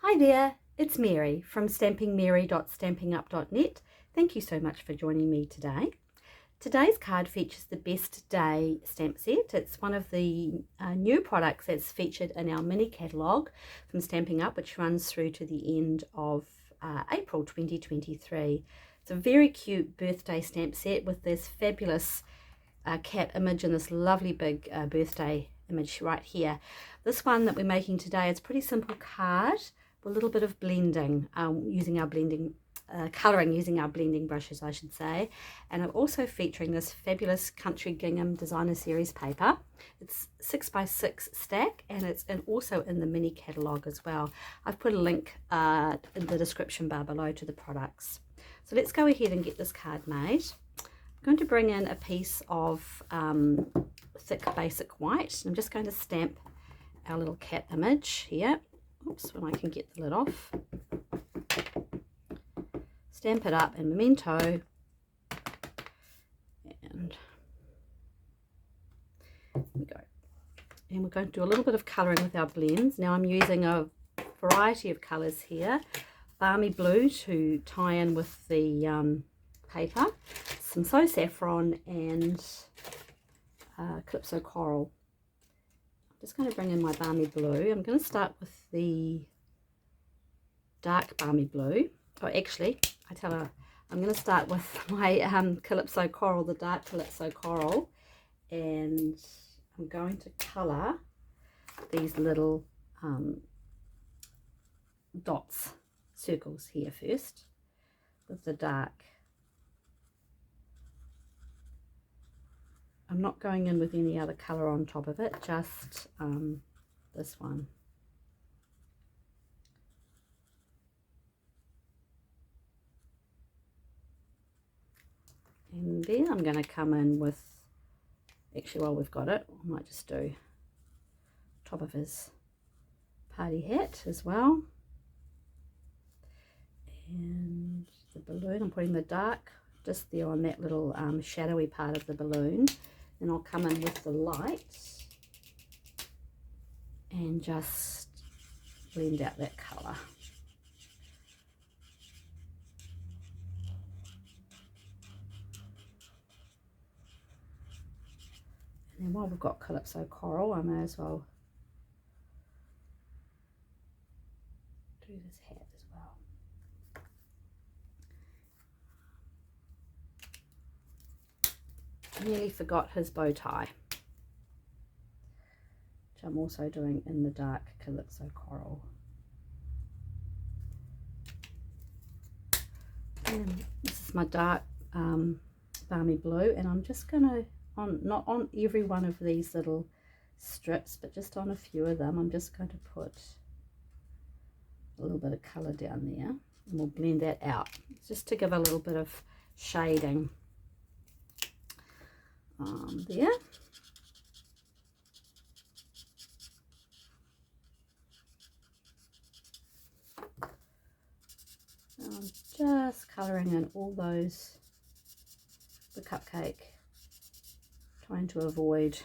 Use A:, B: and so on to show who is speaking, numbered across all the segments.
A: Hi there, it's Mary from stampingmary.stampingup.net. Thank you so much for joining me today. Today's card features the Best Day stamp set. It's one of the new products that's featured in our mini catalogue from Stampin' Up, which runs through to the end of April 2023. It's a very cute birthday stamp set with this fabulous cat image and this lovely big birthday image right here. This one that we're making today is a pretty simple card with a little bit of blending, using our blending colouring using our blending brushes, I should say. And I'm also featuring this fabulous Country Gingham Designer Series paper. It's 6x6 stack, and it's also in the mini catalogue as well. I've put a link in the description bar below to the products. So let's go ahead and get this card made. I'm going to bring in a piece of thick basic white. I'm just going to stamp our little cat image here. Oops, when I can get the lid off. Stamp it up in Memento, and there we go. And we're going to do a little bit of colouring with our blends. Now I'm using a variety of colours here. Balmy blue to tie in with the paper, some So Saffron, and Calypso Coral. I'm just going to bring in my Balmy blue. I'm going to start with the dark Balmy blue. Oh, actually, I tell her I'm going to start with my Calypso Coral, the dark Calypso Coral, and I'm going to colour these little dots, circles here first with the dark. I'm not going in with any other colour on top of it, just this one. And then I'm going to come in with, actually while we've got it, I might just do top of his party hat as well. And the balloon, I'm putting the dark just there on that little shadowy part of the balloon. Then I'll come in with the light and just blend out that colour. And while we've got Calypso Coral, I may as well do this hat as well. I nearly forgot his bow tie, which I'm also doing in the dark Calypso Coral. And this is my dark Balmy blue, and I'm just going to, not on every one of these little strips, but just on a few of them, I'm just going to put a little bit of colour down there, and we'll blend that out just to give a little bit of shading there. I'm just colouring in all those, the cupcake, trying to avoid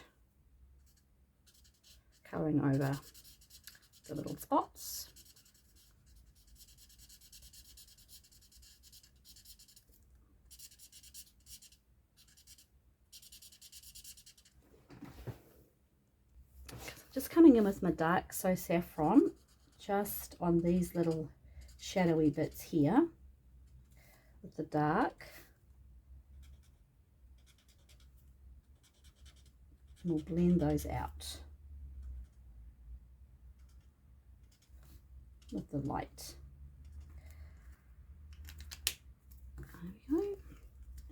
A: colouring over the little spots. Just coming in with my dark So Saffron, just on these little shadowy bits here with the dark. And we'll blend those out with the light. There we go.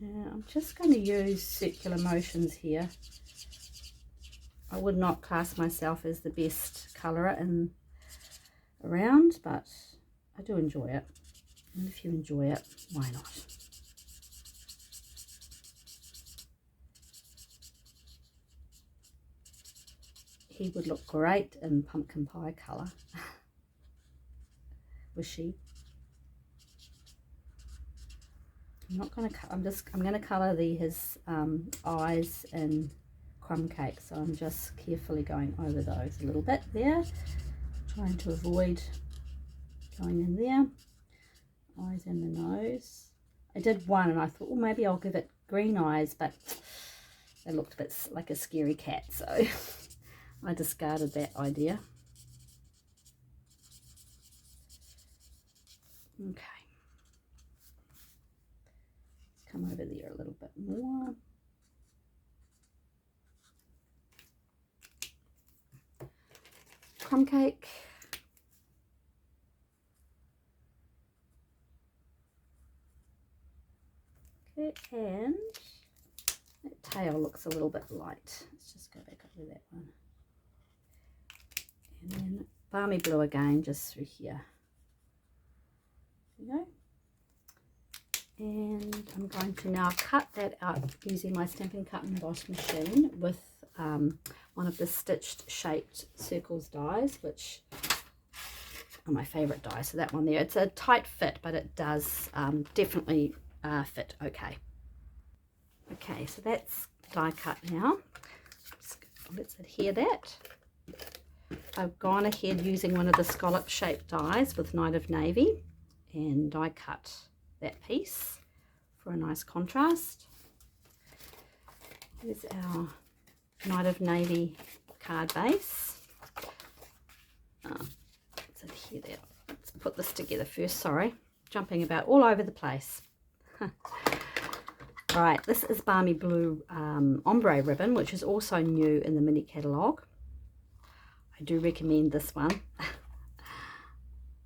A: And I'm just going to use circular motions here. I would not class myself as the best colourer around, but I do enjoy it. And if you enjoy it, why not? He would look great in pumpkin pie colour. Was she? I'm not going to. I'm going to colour his eyes in crumb cake. So I'm just carefully going over those a little bit there, trying to avoid going in there. Eyes and the nose. I did one and I thought, well, maybe I'll give it green eyes, but it looked a bit like a scary cat, so I discarded that idea. Okay. Let's come over there a little bit more. Crumb cake. Okay, and that tail looks a little bit light. Let's just go back over that one. And then balmy blue again, just through here. There we go. And I'm going to now cut that out using my Stampin' Cut and Emboss machine with one of the stitched shaped circles dies, which are my favourite die. So that one there, it's a tight fit, but it does definitely fit okay. Okay, so that's die cut now. Let's adhere that. I've gone ahead using one of the scallop shaped dies with Night of Navy and die cut that piece for a nice contrast. Here's our Night of Navy card base. Let's adhere that. Let's put this together first, sorry. Jumping about all over the place. Right, this is Balmy Blue ombre ribbon, which is also new in the mini catalogue. I do recommend this one.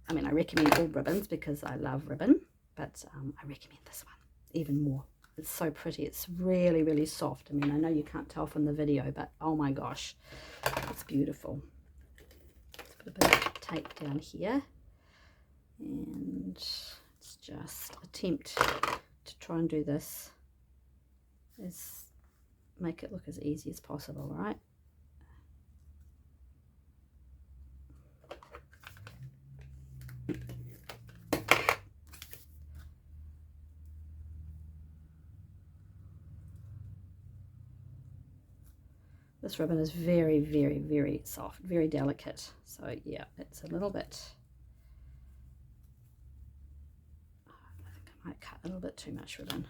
A: I mean, I recommend all ribbons because I love ribbon, but I recommend this one even more. It's so pretty. It's really, really soft. I mean, I know you can't tell from the video, but oh my gosh, it's beautiful. Let's put a bit of tape down here, and let's just attempt to try and do this is make it look as easy as possible, right? This ribbon is very, very, very soft, very delicate. So yeah, it's a little bit, I think I might cut a little bit too much ribbon.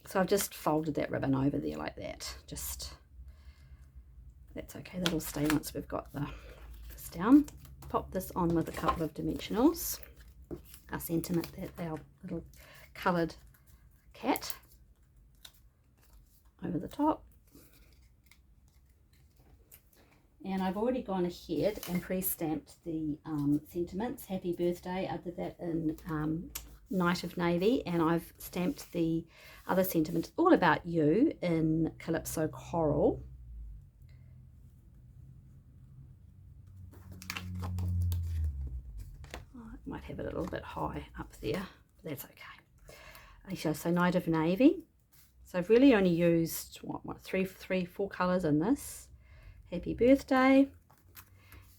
A: So I've just folded that ribbon over there like that. Just, that's okay, that'll stay once we've got this down. Pop this on with a couple of dimensionals. Our sentiment, our little coloured cat over the top. And I've already gone ahead and pre-stamped the sentiments. Happy birthday, I did that in Night of Navy, and I've stamped the other sentiment, all about you, in Calypso Coral. Oh, I might have it a little bit high up there, but that's okay. So Night of Navy. So I've really only used four colours in this. Happy birthday,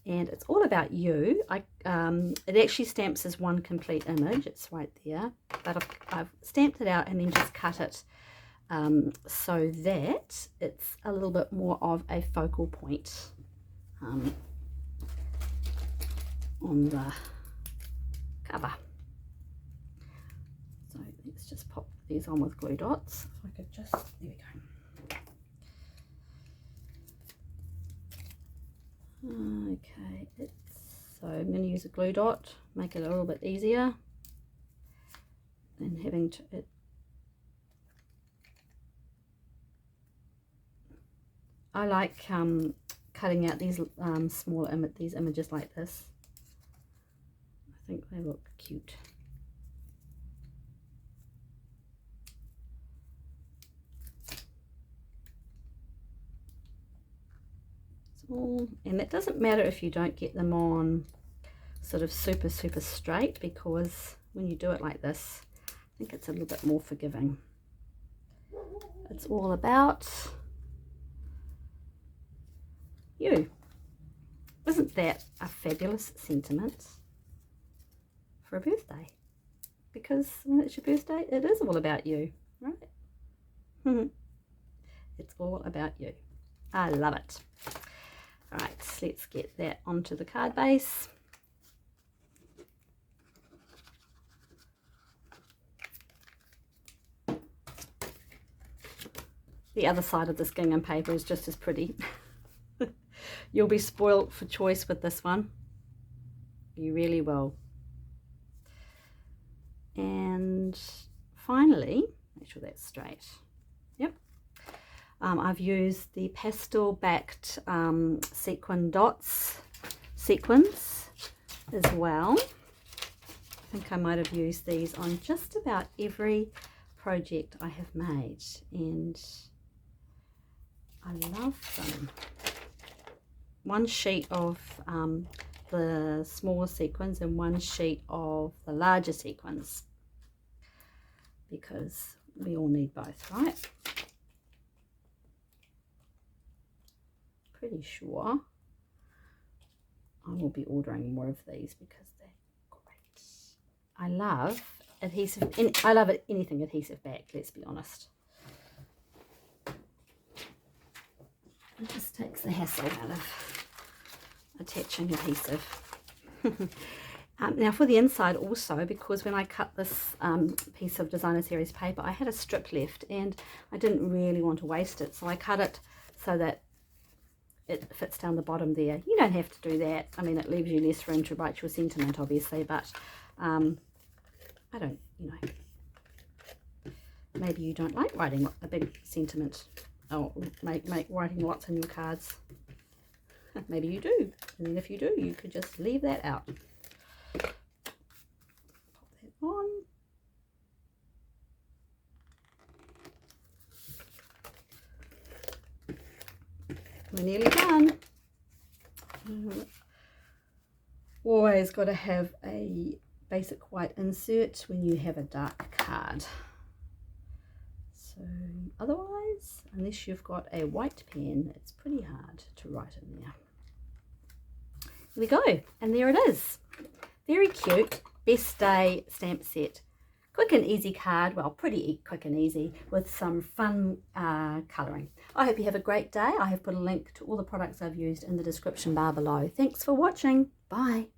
A: and it's all about you. It actually stamps as one complete image. It's right there, but I've stamped it out and then just cut it so that it's a little bit more of a focal point on the cover. So let's just pop these on with glue dots. If I could just, there we go. Okay, so I'm going to use a glue dot, make it a little bit easier than having to I like cutting out these these images like this. I think they look cute. And it doesn't matter if you don't get them on sort of super straight, because when you do it like this, I think it's a little bit more forgiving. It's all about you. Isn't that a fabulous sentiment for a birthday? Because when it's your birthday, it is all about you, right? It's all about you. I love it. All right, base. Let's get that onto the card base. The other side of this gingham paper is just as pretty. You'll be spoilt for choice with this one. You really will. And finally, make sure that's straight. Yep. I've used the pastel backed sequin dots sequins as well. I think I might have used these on just about every project I have made, and I love them. One sheet of the smaller sequins and one sheet of the larger sequins, because we all need both, right? Pretty sure I will be ordering more of these because they're great. I love adhesive, I love anything adhesive back, let's be honest. It just takes the hassle out of attaching adhesive. Now for the inside also, because when I cut this piece of designer series paper, I had a strip left and I didn't really want to waste it, so I cut it so that it fits down the bottom there. You don't have to do that. I mean, it leaves you less room to write your sentiment, obviously, but I don't, you know, maybe you don't like writing a big sentiment, or writing lots on your cards. Maybe you do, and then if you do, you could just leave that out. Pop that on. We're nearly done. Always got to have a basic white insert when you have a dark card. So otherwise, unless you've got a white pen, it's pretty hard to write in there. There we go, and there it is. Very cute best day stamp set. Quick and easy card, well, pretty quick and easy with some fun colouring. I hope you have a great day. I have put a link to all the products I've used in the description bar below. Thanks for watching. Bye.